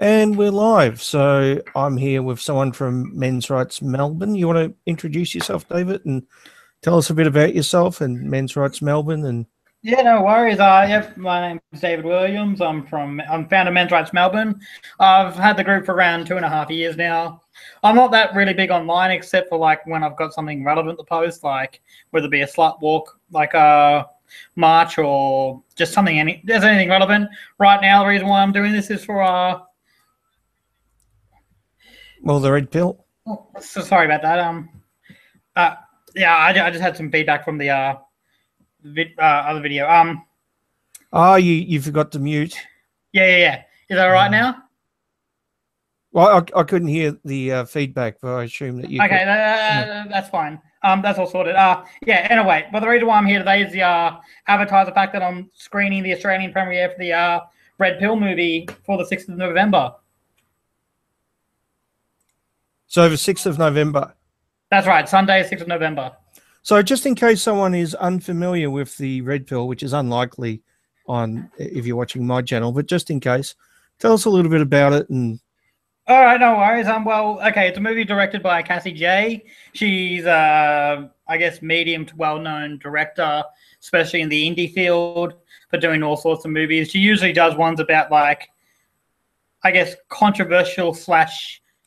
And we're live. So I'm here with someone from Men's Rights Melbourne. You want to introduce yourself, David, and tell us a bit about yourself and Men's Rights Melbourne? And Yeah, no worries. Yep, my name is David Williams. I'm founder of Men's Rights Melbourne. I've had the group for around 2.5 years now. I'm not that really big online, except for like when I've got something relevant to post, like whether it be a slut walk, like a march, or just something. There's anything relevant right now. The reason why I'm doing this is for well, the red pill. so sorry about that. Uh, yeah, I just had some feedback from the other video. Oh, you forgot to mute. Yeah. Is that all right now? Well, I couldn't hear the feedback, but I assume that you. Okay, that's fine. That's all sorted. Yeah. Anyway, but the reason why I'm here today is the advertise the fact that I'm screening the Australian premiere for the Red Pill movie for the 6th of November. So the 6th of November. That's right, Sunday, 6th of November. So just in case someone is unfamiliar with the red pill, which is unlikely on if you're watching my channel, but just in case, tell us a little bit about it. And all right, no worries. Well, okay, it's a movie directed by Cassie J. She's I guess medium to well-known director, especially in the indie field, for doing all sorts of movies. She usually does ones about like, I guess, controversial /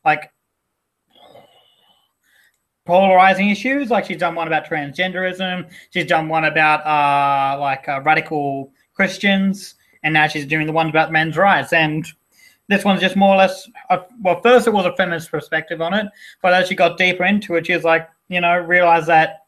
like polarizing issues. Like she's done one about transgenderism. She's done one about radical Christians, and now she's doing the one about men's rights. And this one's just more or less, well, first it was a feminist perspective on it, but as she got deeper into it, she was like, realized that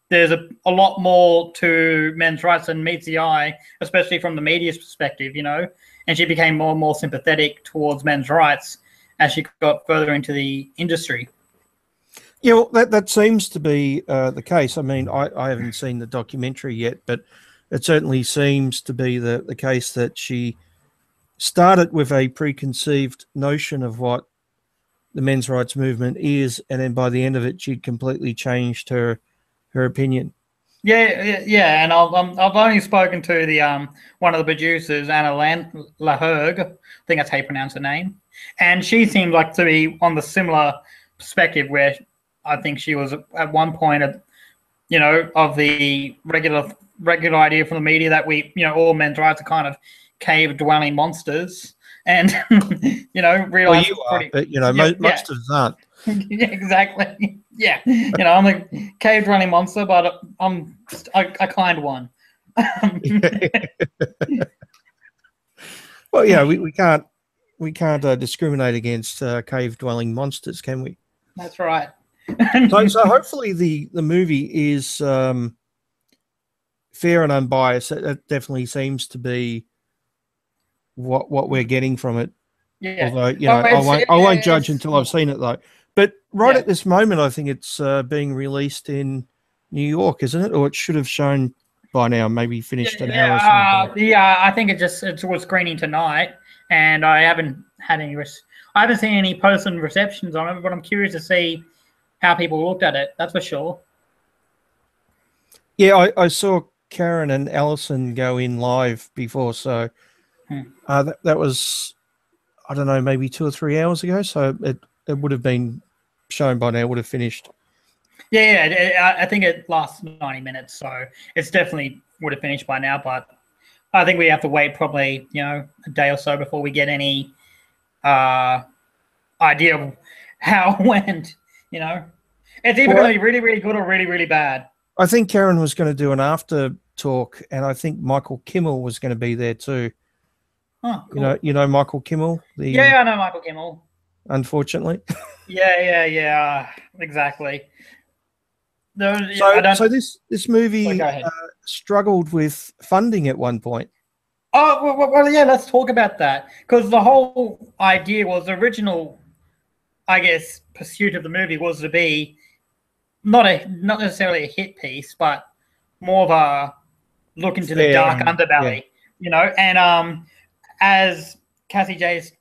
there's a lot more to men's rights than meets the eye, especially from the media's perspective, and she became more and more sympathetic towards men's rights as she got further into the industry. Yeah, well, that seems to be the case. I mean, I haven't seen the documentary yet, but it certainly seems to be the case that she started with a preconceived notion of what the men's rights movement is, and then by the end of it, she'd completely changed her opinion. Yeah, and I've only spoken to the one of the producers, Anna Laherg, I think that's how you pronounce her name, and she seemed like to be on the similar perspective where I think she was at one point of the regular idea from the media that we, all men's rights are kind of cave-dwelling monsters, and realize most of that. Yeah, exactly. Yeah, I'm a cave-dwelling monster, but I'm a kind one. Well, yeah, we can't discriminate against cave-dwelling monsters, can we? That's right. So hopefully the movie is fair and unbiased. It definitely seems to be what we're getting from it. Yeah. Although I won't judge until I've seen it though. But at this moment, I think it's being released in New York, isn't it? Or it should have shown by now, maybe finished an hour or something. Yeah, I think it was screening tonight, and I haven't had any. I haven't seen any posts and receptions on it, but I'm curious to see how people looked at it. That's for sure. Yeah, I saw Karen and Alison go in live before, so that was, I don't know, maybe 2 or 3 hours ago. So it would have been shown by now, would have finished. Yeah, I think it lasts 90 minutes, so it's definitely would have finished by now. But I think we have to wait probably a day or so before we get any idea of how it went. It's either going to be really, really good or really, really bad. I think Karen was going to do an after talk, and I think Michael Kimmel was going to be there too. Oh, cool. You know Michael Kimmel? Yeah, I know Michael Kimmel. Unfortunately. Yeah, exactly. So this movie struggled with funding at one point. Oh, well, yeah, let's talk about that. Because the whole idea was the original, I guess, pursuit of the movie was to be not necessarily a hit piece, but more of a look into the dark underbelly, and as Cassie J's,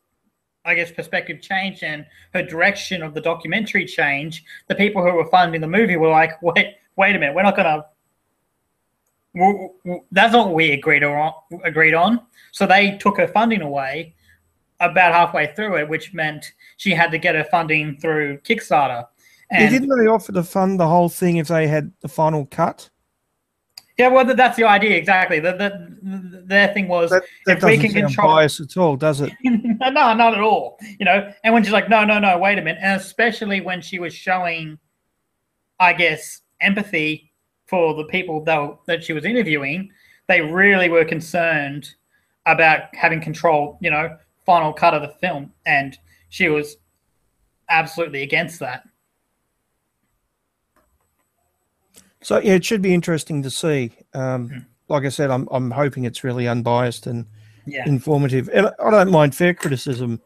I guess, perspective changed and her direction of the documentary changed, the people who were funding the movie were like, wait a minute, we're not going to, that's not what we agreed on. So they took her funding away, about halfway through it, which meant she had to get her funding through Kickstarter. And didn't they offer to fund the whole thing if they had the final cut? yeah, well, that's the idea exactly. Their thing was that if we doesn't can sound control biased at all, does it? no, not at all. You know, and when she's like, no, wait a minute, and especially when she was showing, I guess, empathy for the people that she was interviewing, they really were concerned about having control, you know, final cut of the film, and she was absolutely against that. So yeah, it should be interesting to see. Like I said, I'm hoping it's really unbiased and informative, and I don't mind fair criticism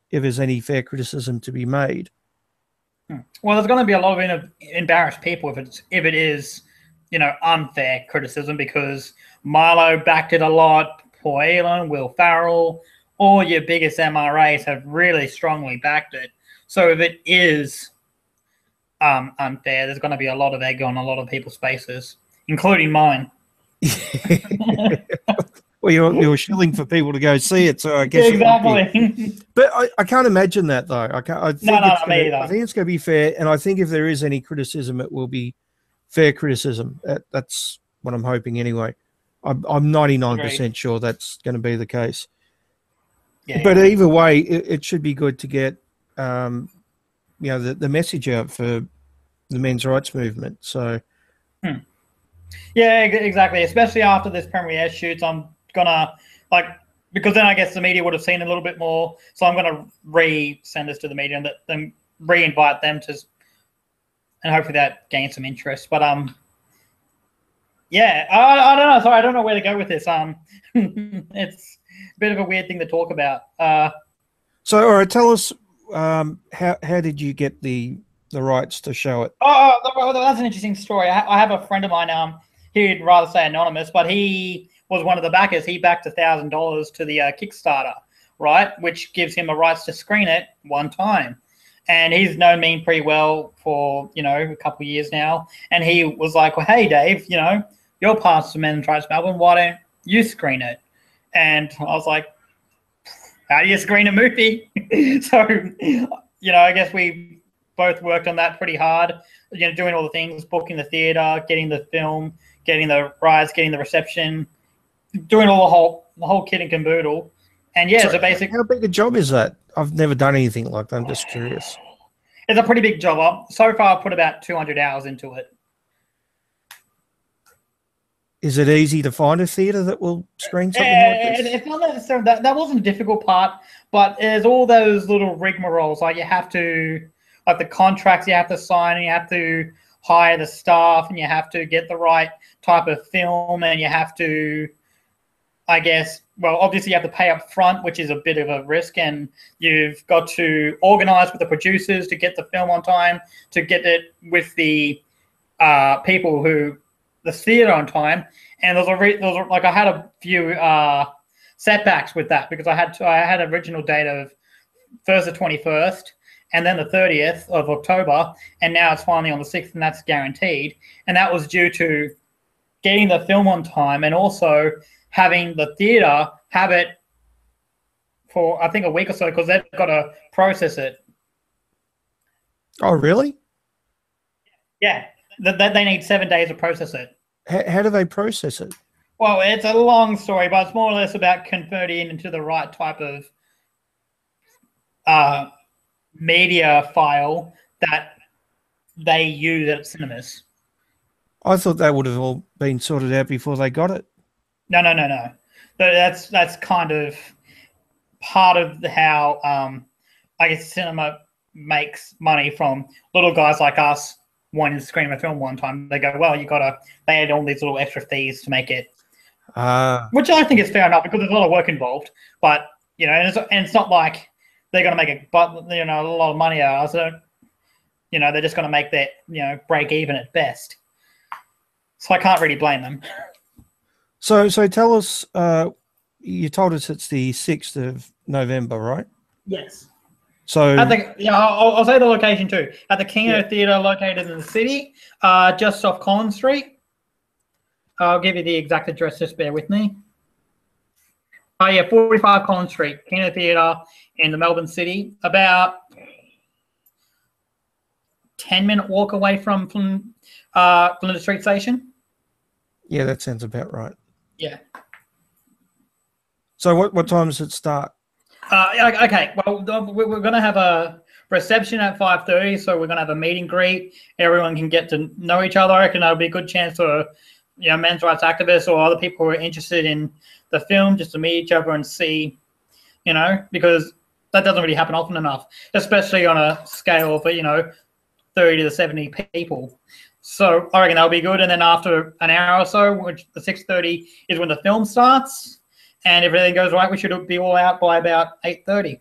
if there's any fair criticism to be made. Well, there's going to be a lot of embarrassed people if it is, you know, unfair criticism, because Milo backed it a lot, Paul Elan, Will Farrell, all your biggest MRAs have really strongly backed it. So if it is unfair, there's going to be a lot of egg on a lot of people's faces, including mine. Well, you're shilling for people to go see it, so I guess exactly. But I can't imagine that though. I think it's going to be fair, and I think if there is any criticism, it will be fair criticism. That's what I'm hoping anyway. I'm 99% sure that's going to be the case. But either way, it should be good to get you know, the message out for the men's rights movement. So yeah, exactly. Especially after this premiere shoots, I'm gonna because then I guess the media would have seen a little bit more. So I'm gonna send this to the media and let them re-invite them to, and hopefully that gains some interest. But yeah, I don't know. Sorry, I don't know where to go with this. It's a bit of a weird thing to talk about. So all right, tell us how did you get the rights to show it? Oh, that's an interesting story. I have a friend of mine. He'd rather say anonymous, but he was one of the backers. He backed $1,000 to the Kickstarter, right? Which gives him the rights to screen it one time. And he's known me pretty well for, you know, a couple of years now. And he was like, well, hey, Dave, you know, you're past the Men's Rights Melbourne. Why don't you screen it? And I was like, how do you screen a movie? So, you know, I guess we both worked on that pretty hard, you know, doing all the things, booking the theater, getting the film, getting the rides, getting the reception, doing all the whole kit and caboodle. And yeah, so basically, how big a job is that? I've never done anything like that. I'm just curious. It's a pretty big job. So far, I've put about 200 hours into it. Is it easy to find a theater that will screen something like this? It's not necessarily that wasn't a difficult part, but there's all those little rigmaroles. Like you have to, like the contracts you have to sign, and you have to hire the staff, and you have to get the right type of film, and you have to, I guess, well, obviously you have to pay up front, which is a bit of a risk, and you've got to organize with the producers to get the film on time, to get it with the people who, the theater on time. And like I had a few setbacks with that, because I had original date of first the 21st and then the 30th of October, and now it's finally on the 6th, and that's guaranteed. And that was due to getting the film on time, and also having the theater have it for, I think, a week or so, because they've got to process it. Oh, really? Yeah, they need 7 days to process it. How do they process it? Well, it's a long story, but it's more or less about converting into the right type of media file that they use at cinemas. I thought that would have all been sorted out before they got it. No. That's kind of part of how I guess cinema makes money from little guys like us wanting to screen a film one time. They go, well, they add all these little extra fees to make it, which I think is fair enough, because there's a lot of work involved. But you know, and it's not like they're going to make a lot of money out of it. So, you know, they're just going to make that, you know, break even at best. So I can't really blame them. So tell us, you told us it's the 6th of November, right? Yes. So I'll say the location too. At the Kino Theatre, located in the city, just off Collins Street. I'll give you the exact address, just bear with me. Oh yeah, 45 Collins Street, Kino Theatre in the Melbourne City, about 10-minute walk away from Flinders Street Station. Yeah, that sounds about right. Yeah. So what time does it start? Okay, well, we're going to have a reception at 5:30, so we're going to have a meet and greet. Everyone can get to know each other. I reckon that'll be a good chance for men's rights activists or other people who are interested in the film just to meet each other and see, because that doesn't really happen often enough, especially on a scale of 30 to 70 people. So I reckon that'll be good. And then after an hour or so, which the 6:30 is when the film starts. And if everything goes right, we should be all out by about 8:30.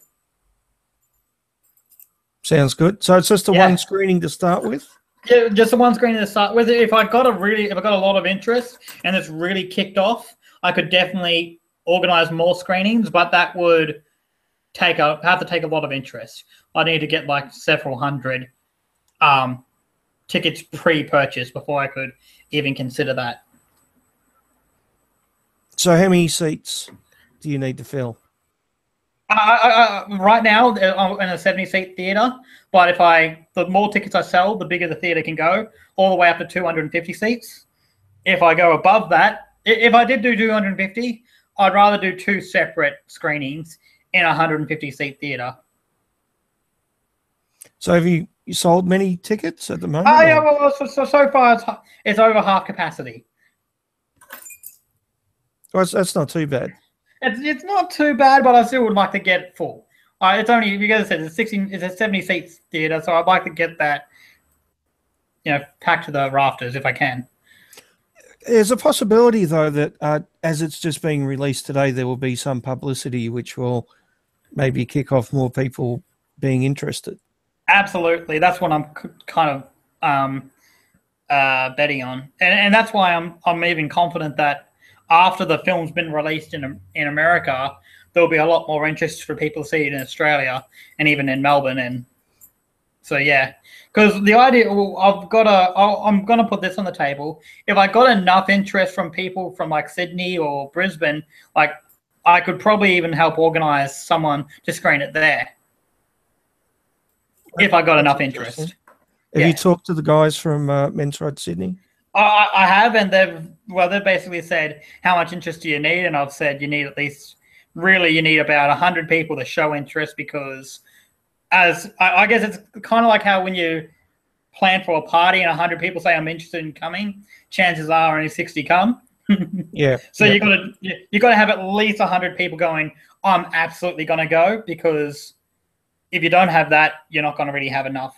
Sounds good. So it's just the one screening to start with? Yeah, just the one screening to start with. If I got a lot of interest and it's really kicked off, I could definitely organize more screenings, but that would have to take a lot of interest. I need to get like several hundred tickets pre-purchased before I could even consider that. So how many seats do you need to fill? Right now, I'm in a 70-seat theatre, but the more tickets I sell, the bigger the theatre can go, all the way up to 250 seats. If I go above that, if I did do 250, I'd rather do 2 separate screenings in a 150-seat theatre. So have you sold many tickets at the moment? Oh, yeah, well, so far it's over half capacity. Well, that's not too bad. It's not too bad, but I still would like to get it full. It's only, because I said, it's a 70-seat theatre, so I'd like to get that, packed to the rafters if I can. There's a possibility, though, that as it's just being released today, there will be some publicity which will maybe kick off more people being interested. Absolutely. That's what I'm kind of betting on. And that's why I'm even confident that after the film's been released in America, there'll be a lot more interest for people to see it in Australia and even in Melbourne. And so, yeah, because the idea, I'm going to put this on the table. If I got enough interest from people from like Sydney or Brisbane, like I could probably even help organize someone to screen it there. If I got enough interest. Have you talked to the guys from Men's Rights Sydney? I have, and they've basically said, how much interest do you need? And I've said you need about 100 people to show interest, because I guess it's kind of like how when you plan for a party and 100 people say I'm interested in coming, chances are only 60 come. Yeah. So you got to have at least 100 people going, I'm absolutely going to go, because if you don't have that, you're not going to really have enough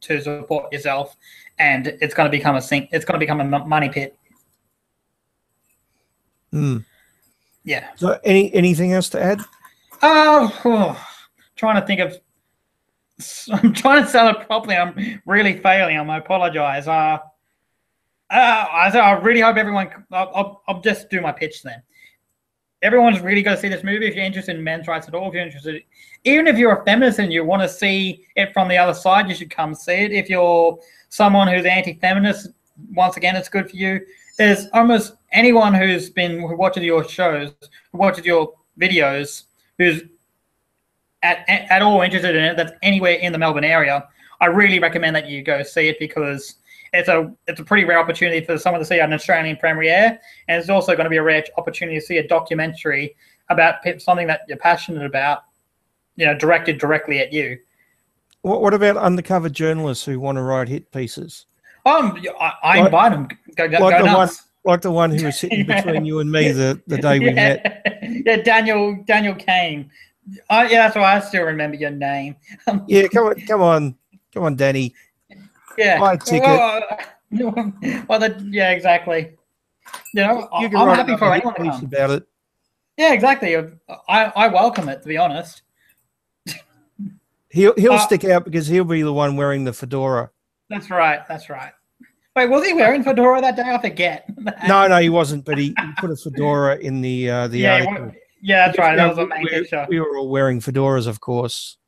to support yourself, and it's going to become a money pit. Yeah. So anything else to add? Trying to think of. I'm trying to sell it properly. I'm really failing. I apologize. I really hope everyone. I'll just do my pitch then. Everyone's really got to see this movie if you're interested in men's rights at all. If you're interested, even if you're a feminist and you want to see it from the other side, you should come see it. If you're someone who's anti-feminist, once again, it's good for you. There's almost anyone who watches your shows, who watches your videos, who's at all interested in it, that's anywhere in the Melbourne area. I really recommend that you go see it, because it's a pretty rare opportunity for someone to see an Australian premiere, and it's also going to be a rare opportunity to see a documentary about something that you're passionate about, directed directly at you. What about undercover journalists who want to write hit pieces? I invite them. Go nuts. Like the one who was sitting between you and me the day we met. Yeah, Daniel Kane. Yeah, that's why I still remember your name. Yeah, come on, Danny. Yeah. Buy a ticket. Yeah, exactly. I'm happy for anyone to come about it. Yeah, exactly. I welcome it, to be honest. He'll stick out because he'll be the one wearing the fedora. That's right. Wait, was he wearing fedora that day? I forget. No, he wasn't. But he put a fedora in the article. Yeah, that's right. That was a main picture. We were all wearing fedoras, of course.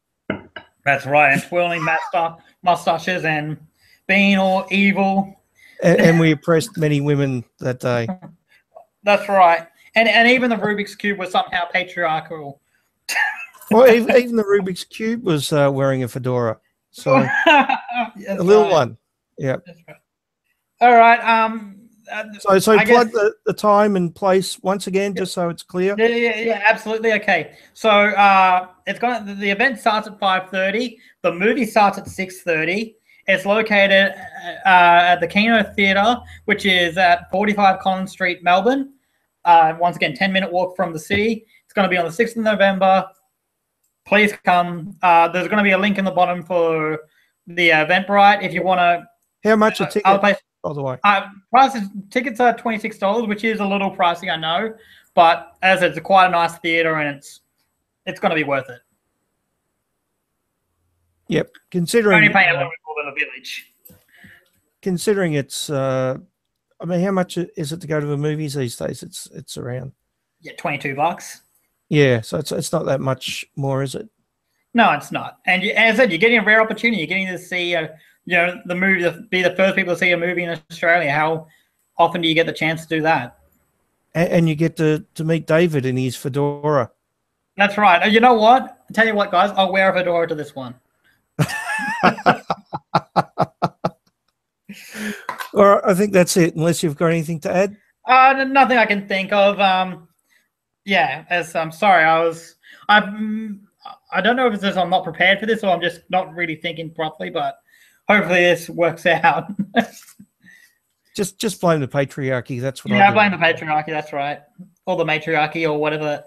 That's right, and twirling mustaches and being all evil. And we oppressed many women that day. That's right. And even the Rubik's Cube was somehow patriarchal. Well, even the Rubik's Cube was wearing a fedora. So a little one. Yeah. Right. All right. So plug the time and place once again, just so it's clear. Yeah, absolutely. Okay. So the event starts at 5:30. The movie starts at 6:30. It's located at the Kino Theatre, which is at 45 Collins Street, Melbourne. Once again, 10-minute walk from the city. It's going to be on the 6th of November. Please come. There's going to be a link in the bottom for the Eventbrite if you want to. How much a ticket, by the way? Tickets are $26, which is a little pricey, I know. But as it's quite a nice theatre and it's going to be worth it. Yep. Considering only paying a little bit more than a village. Considering it's, I mean, how much is it to go to the movies these days? It's around. Yeah, $22. Yeah, so it's not that much more, is it? No, it's not. And as I said, you're getting a rare opportunity. You're getting to see, the movie, be the first people to see a movie in Australia. How often do you get the chance to do that? And you get to meet David in his fedora. That's right. You know what? I'll tell you what, guys. I'll wear a fedora to this one. All right, I think that's it. Unless you've got anything to add. Nothing I can think of. Yeah, as I'm sorry, I don't know if it's just I'm not prepared for this or I'm just not really thinking properly, but hopefully this works out. just blame the patriarchy. That's what. Yeah, I blame the patriarchy. That's right, or the matriarchy, or whatever.